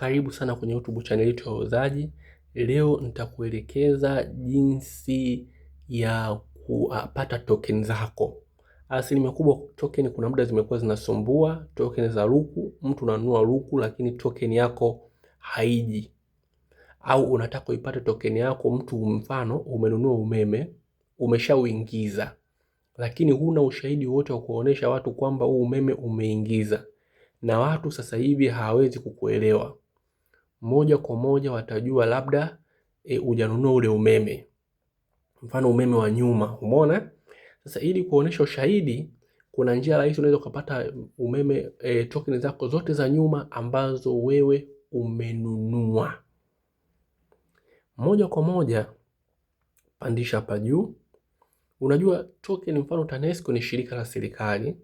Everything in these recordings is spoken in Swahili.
Karibu sana kwenye YouTube channel yetu ya Wauzaji. Leo nitakuelekeza jinsi ya kupata token zako. Asilimia kubwa token kuna muda zimekuwa zinasumbua, token za luku, mtu unanunua luku lakini token yako haiji. Au unataka uipate token yako, mtu mfano umenunua umeme, umeshauingiza, lakini huna ushahidi wote wa kuonesha watu kwamba huu umeme umeingiza. Na watu sasa hivi hawawezi kukuelewa. Moja kwa moja watajua labda hujanunua ule umeme, mfano umeme wa nyuma, umeona? Sasa ili kuonesha ushahidi, kuna njia rahisi unaweza kupata umeme token zako zote za nyuma ambazo wewe umenunua. Moja kwa moja pandisha hapa juu. Unajua token mfano TANESCO ni shirika la serikali,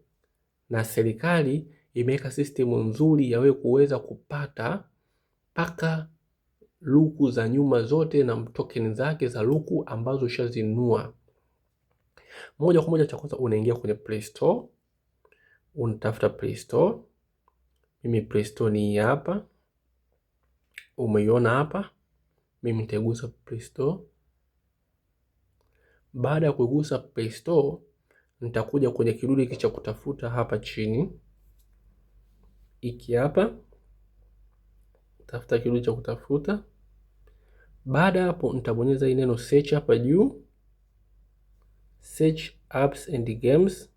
na serikali imeweka system nzuri ya wewe kuweza kupata paka luku za nyuma zote na token zake za luku ambazo ushazinunua. Moja kwa moja cha kwanza unaingia kwenye Play Store. Unatafuta Play Store. Mimi Play Store ni hapa. Umeiona hapa. Mimi nitagusa Play Store. Baada ya kugusa Play Store, nitakuja kwenye kidude hiki cha kutafuta hapa chini. Iki hapa. Tafuta kidude cha kutafuta. Baada hapo nitabonyeza hii neno search hapa juu. Search apps and games.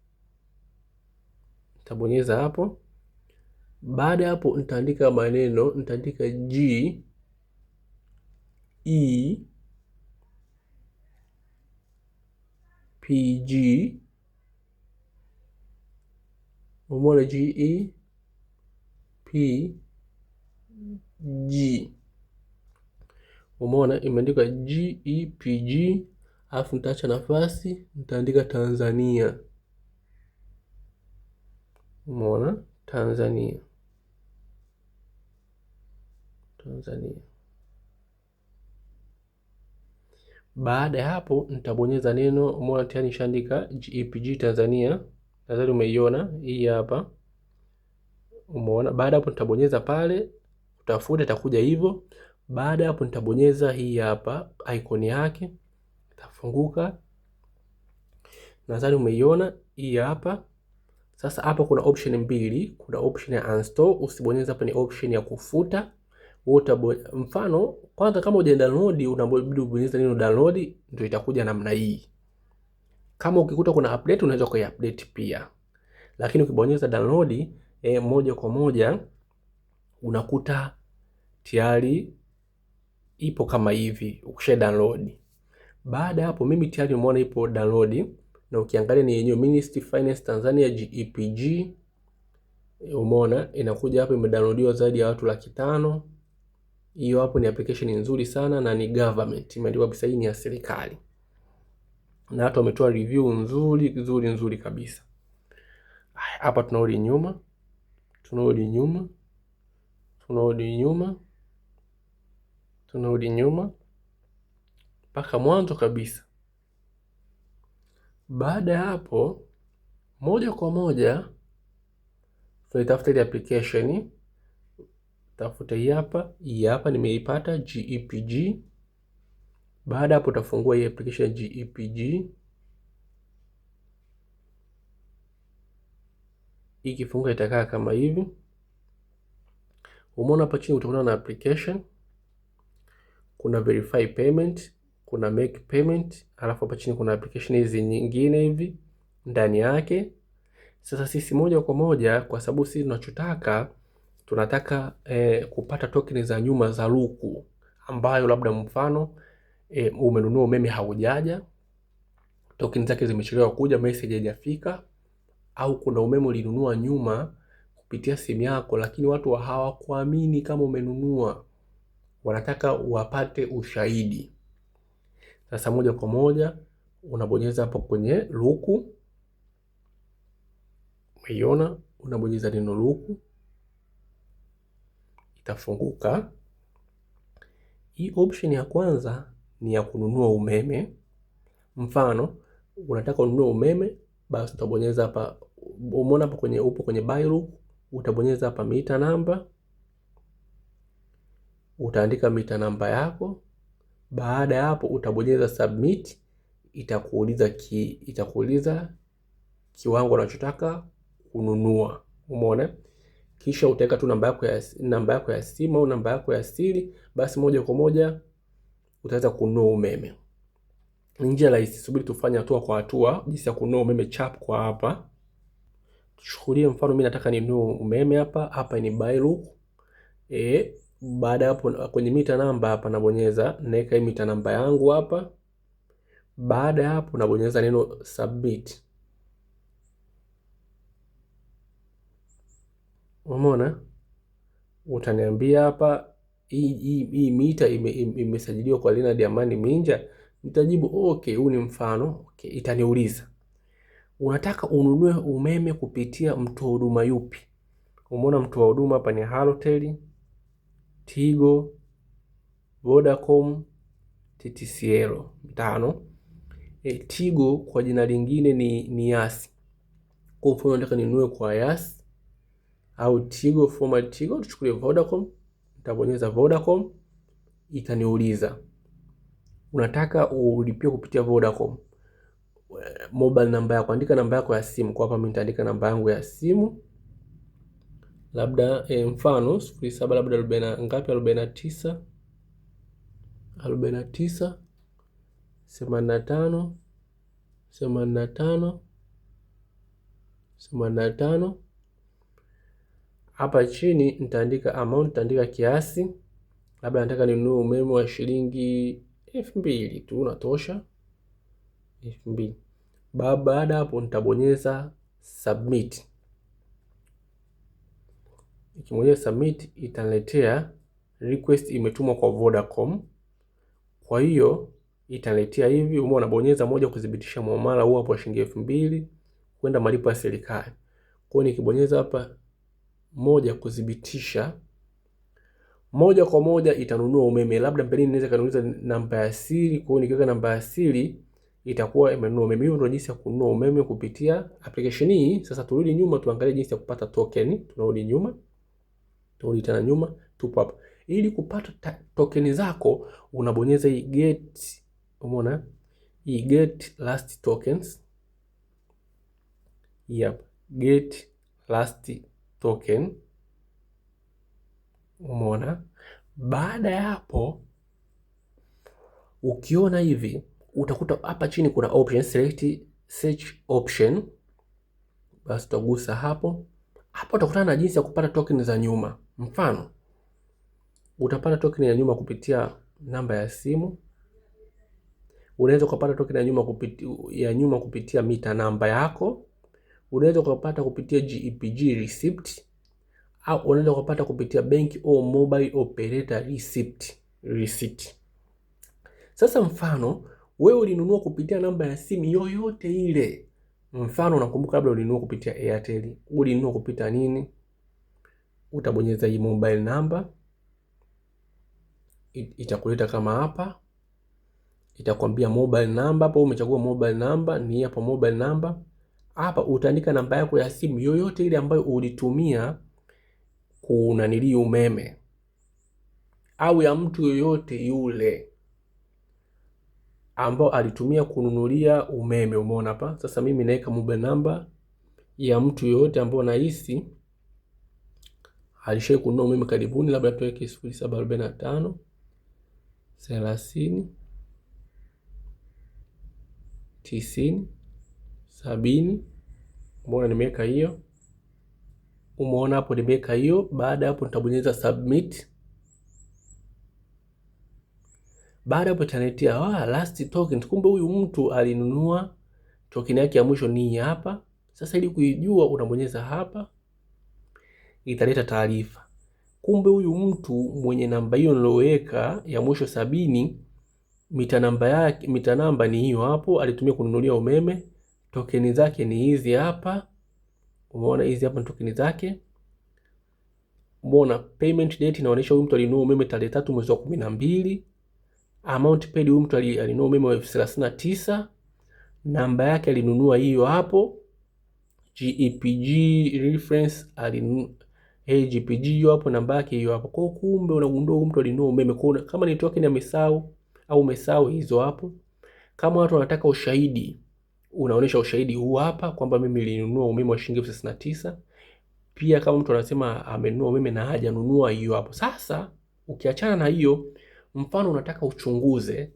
Nitabonyeza hapo. Baada hapo nitaandika maneno, nitaandika G E P G. Umeona G E P G. Umeona imeandika G E P G, alafu nitaacha nafasi, nitaandika Tanzania. Umeona Tanzania. Baada ya hapo nitabonyeza neno, umeona tayari nishaandika GEPG Tanzania. Nadhani umeiona hii hapa. Umeona? Baada hapo nitabonyeza pale, utafuta itakuja hivyo. Baada hapo nitabonyeza hii hapa icon yake, itafunguka. Nadhani umeiona hii hapa. Sasa hapa kuna option mbili, kuna option ya uninstall, usibonyeze hapa, ni option ya kufuta. Mfano kwanza kama uja download unabidi ubonyeze neno download, ndio itakuja namna hii. Kama ukikuta kuna update unaweza kuiupdate pia. Lakini ukibonyeza download moja kwa moja unakuta tayari ipo kama hivi ukisha download. Baada hapo mimi tayari umeona ipo download, na ukiangalia ni yenyewe Ministry Finance Tanzania GEPG. Umeona inakuja hapo imedownloadiwa zaidi ya watu 500,000. Hiyo hapo ni application nzuri sana na ni government, imeandikwa kabisa hii ni ya serikali. Na watu wametoa review nzuri kabisa. Hapa tunarudi nyuma mpaka mwanzo kabisa. Baada ya hapo moja kwa moja tunatafuta ile application. Tafuta hii hapa nimeipata GEPG. Baada hapo utafungua hii application GEPG. Ikifunga itakaa kama hivi. Umeona hapa chini utaona na application. Kuna verify payment, kuna make payment, alafu hapa chini kuna application hizi nyingine hivi ndani yake. Sasa sisi moja kwa moja, kwa sababu sisi tunataka kupata token za nyuma za luku, ambayo labda mfano umenunua umeme haujaja, token zake zimechelewa kuja, message haijafika, au kuna umeme ulinunua nyuma kupitia simu yako lakini watu hawakuamini kama umenunua, wanataka wapate ushahidi. Sasa moja kwa moja unabonyeza hapo kwenye luku. Umeiona? Unabonyeza neno luku, itafunguka. Hii option ya kwanza ni ya kununua umeme. Mfano unataka ununue umeme, basi utabonyeza hapa. Umeona hapo upo kwenye buy luku, utabonyeza hapa meter number. utaandika mita namba yako. Baada ya hapo utabonyeza submit, itakuuliza kiwango unachotaka kununua. Umeona? Kisha utaweka tu namba yako ya simu au namba yako ya siri, basi moja kwa moja utaweza kununua umeme. Ni njia rahisi. Subiri tufanye hatua kwa hatua jinsi ya kununua umeme chap kwa hapa. Tuchukulie mfano mimi nataka ninunue umeme hapa. Hapa ni buy look. Baada hapo kwenye mita namba hapa nabonyeza, naweka hii mita namba yangu hapa. Baada ya hapo nabonyeza neno submit. Umeona? Utaniambia hapa hii mita imesajiliwa kwa Leonard Amani Minja. Nitajibu okay, huu ni mfano. Okay, itaniuliza unataka ununue umeme kupitia mtoa huduma yupi? Umeona mtoa huduma hapa ni Halotel, Tigo, Vodacom, TTCL. Mtano. Tigo kwa jina lingine ni Yas. Kwa mfano nataka ninunue kwa Yas au Tigo, format Tigo, tuchukulie Vodacom. Nitabonyeza Vodacom, itaniuliza unataka ulipie kupitia Vodacom. Mobile namba yako, andika namba yako ya simu. Kwa hapa mimi nitaandika namba yangu ya simu. Labda mfano 07 labda 40 ngapi, 49 85 85. Hapa chini nitaandika amount, nitaandika kiasi. Labda nataka ninunue umeme wa shilingi 2000 tu, unatosha 2000. Baada hapo nitabonyeza submit. Nikibonyeza submit itaniletea request imetumwa kwa Vodacom. Kwa hiyo itaniletea hivi, umeona, bonyeza moja kudhibitisha muamala huo hapo shilingi 2000 kwenda malipo ya serikali. Kwa hiyo nikibonyeza hapa moja kudhibitisha, moja kwa moja itanunua umeme. Labda mbeleni inaweza kaniuliza namba ya siri. Kwa hiyo nikiweka namba ya siri itakuwa imenunua umeme. Hiyo ndio jinsi ya kununua umeme kupitia application hii. Sasa turudi nyuma tuangalie jinsi ya kupata token. Tunarudi nyuma. Turudi tena nyuma, tupo hapa. Ili kupata token zako unabonyeza hii get. Umeona? Hii get last tokens. Yep, get last token. Umeona? Baada ya hapo ukiona hivi utakuta hapa chini kuna option, select search option. Basi utagusa hapo. Hapo utakutana na jinsi ya kupata token za nyuma. Mfano, utapata token ya nyuma kupitia namba ya simu. Unaweza kupata token ya nyuma kupitia mita namba yako. Unaweza kupata kupitia GEPG receipt, au unaweza kupata kupitia bank au mobile operator receipt. Sasa mfano, wewe ulinunua kupitia namba ya simu yoyote ile. Mfano, unakumbuka labda ulinunua kupitia Airtel, ulinunua kupitia nini? Utabonyeza hii mobile number. Itakuleta kama hapa. Itakwambia mobile number, hapo umechagua mobile number, ni hapo mobile number. Hapa utaandika namba yako ya simu yoyote ile ambayo ulitumia kunanili umeme, au ya mtu yoyote yule ambao alitumia kununulia umeme. Umeona hapa? Sasa mimi naweka mobile number ya mtu yoyote ambao nahisi alishawahi kununua umeme karibuni. Labda tuweke 0745 30 90 70. Umeona nimeweka hiyo. Umeona hapo nimeweka hiyo. Baada hapo nitabonyeza submit. Baada hapo itaniletea last token. Kumbe huyu mtu alinunua token yake ya mwisho ni hapa. Sasa ili kuijua unabonyeza hapa. Italeta taarifa. Kumbe huyu mtu mwenye namba hiyo niloweka ya mwisho 70, mita namba ni hiyo hapo, alitumia kununulia umeme. Tokeni zake ni hizi hapa. Umeona hizi hapa tokeni zake. Umeona payment date inaonyesha huyu mtu alinunua umeme tarehe 3 mwezi wa 12. Amount paid, huyu mtu alinunua umeme wa 39. Namba yake alinunua hiyo hapo. GEPG reference GPG hiyo hapo, namba yake hiyo hapo. Kwa kumbe unagundua mtu alinunua umeme. Kwa kama ni token amesahau au umesahau hizo hapo. Kama watu wanataka ushahidi, unaonesha ushahidi huu hapa kwamba mimi nilinunua umeme wa shilingi 39,000. Pia kama mtu anasema amenunua umeme na hajanunua, hiyo hapo. Sasa ukiachana na hiyo, mfano unataka uchunguze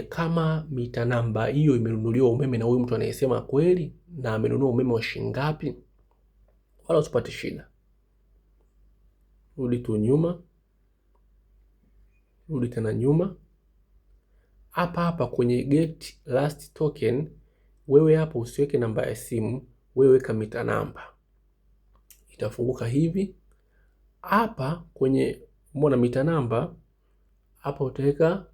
kama mita namba hiyo imenunuliwa umeme na huyu mtu anayesema kweli na amenunua umeme wa shilingi ngapi, wala usipate shida. Rudi tu nyuma, rudi tena nyuma. Hapa kwenye get last token, wewe hapo usiweke namba ya simu, wewe weka mita namba. Itafunguka hivi. Hapa kwenye mbona mita namba, hapa utaweka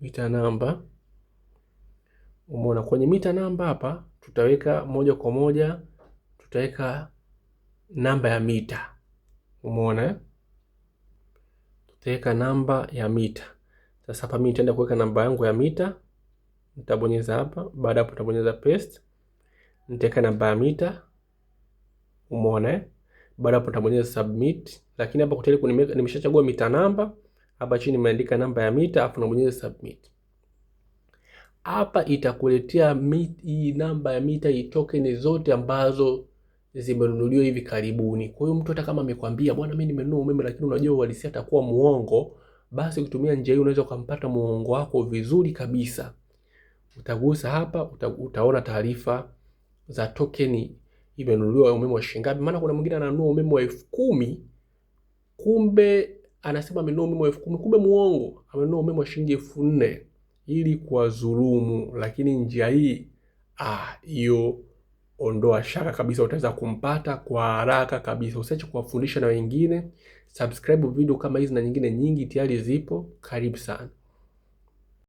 mita namba. Umeona kwenye mita namba hapa tutaweka moja kwa moja, tutaweka namba ya mita. Umeona? Tutaweka namba ya mita. Sasa hapa mimi nitaenda kuweka namba yangu ya mita. Nitabonyeza hapa, baada hapo nitabonyeza paste. Nitaweka namba ya mita. Umeona? Baada hapo nitabonyeza submit. Lakini hapa kuteli nimeshachagua mita namba. Hapa chini nimeandika namba ya mita, afu nabonyeza submit. Hapa itakuletea hii namba ya mita, hii token zote ambazo zimenunuliwa hivi karibuni. Kwa hiyo mtu hata kama amekwambia bwana mimi nimenunua umeme, lakini unajua uhalisia atakuwa muongo, basi kutumia njia hii unaweza kumpata muongo wako vizuri kabisa. Utagusa hapa, utaona taarifa za token imenunuliwa umeme wa shilingi ngapi. Maana kuna mwingine ananunua umeme wa 10,000, kumbe anasema amenunua umeme wa 10,000, kumbe muongo, amenunua umeme wa shilingi 4,000 ili kuwadhulumu. Lakini njia hii hiyo ondoa shaka kabisa, utaweza kumpata kwa haraka kabisa. Usiache kuwafundisha na wengine. Subscribe video kama hizi na nyingine nyingi tayari zipo. Karibu sana.